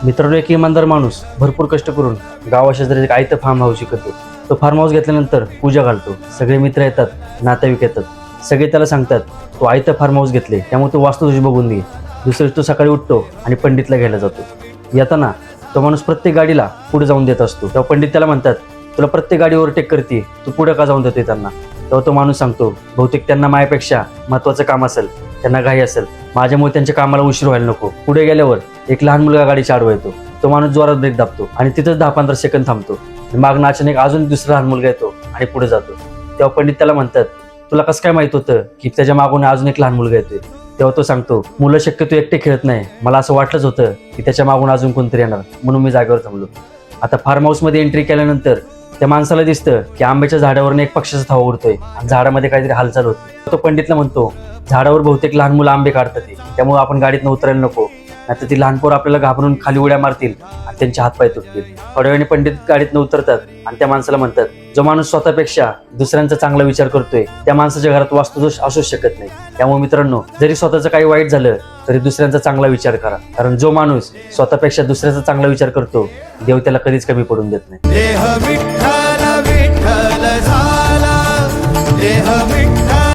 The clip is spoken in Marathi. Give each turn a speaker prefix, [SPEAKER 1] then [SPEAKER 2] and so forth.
[SPEAKER 1] मित्रांनो, एक इमानदार माणूस भरपूर कष्ट करून गावाशेजारी एक आयतं फार्म हाऊस शिकतो. तो फार्म हाऊस घेतल्यानंतर पूजा घालतो. सगळे मित्र येतात, नातेवाईक येतात. सगळे त्याला सांगतात तो आयतं फार्म हाऊस घेतले त्यामुळे तो वास्तुदोष बघून घे. दुसऱ्या दिवशी तो सकाळी उठतो आणि पंडितला घ्यायला जातो. येताना तो माणूस प्रत्येक गाडीला पुढे जाऊन देत असतो. तेव्हा पंडित त्याला म्हणतात, तुला प्रत्येक गाडी ओव्हरटेक करते, तू पुढे का जाऊन देतोय त्यांना? तेव्हा तो माणूस सांगतो, बहुतेक त्यांना माझ्यापेक्षा महत्त्वाचं काम असेल, त्यांना घाई असेल, माझ्यामुळे त्यांच्या कामाला उशीर व्हायला नको. पुढे गेल्यावर एक लहान मुलगा गाडीच्या आडवा येतो. तो माणूस जोरात ब्रेक दाबतो आणि तिथंच 10-15 सेकंद थांबतो. मागणं अचानक अजून दुसरा लहान मुलगा येतो आणि पुढे जातो. तेव्हा पंडित त्याला म्हणतात, तुला कसं काय माहित होतं की त्याच्या मागून अजून एक लहान मुलगा येतोय? तेव्हा तो सांगतो, मुलं शक्यतो एकटे खेळत नाही, मला असं वाटलंच होतं की त्याच्या मागून अजून कोणतरी येणार, म्हणून मी जागेवर थांबलो. आता फार्म हाऊसमध्ये एंट्री केल्यानंतर त्या माणसाला दिसतं की आंब्याच्या झाडावरून एक पक्षाचा थवा उडतोय आणि झाडामध्ये काहीतरी हालचाल होती. तो पंडितला म्हणतो, झाडावर बहुतेक लहान मुलं आंबे काढतात, त्यामुळे आपण गाडीतनं उतरायला नको, नाहीतर ती लहान पोरं आपल्याला घाबरून खाली उड्या मारतील आणि त्यांचे हातपाय तुटतील. थोड्या वेळाने पंडित गाडीतनं उतरतात आणि त्या माणसाला म्हणतात, जो माणूस स्वतःपेक्षा दुसऱ्यांचा चांगला विचार करतोय त्या माणसाच्या घरात वास्तुदोष असूच शकत नाही. त्यामुळे मित्रांनो, जरी स्वतःचं काही वाईट झालं तरी दुसऱ्यांचा चांगला विचार करा, कारण जो माणूस स्वतःपेक्षा दुसऱ्याचा चांगला विचार करतो देव त्याला कधीच कमी पडून देत नाही.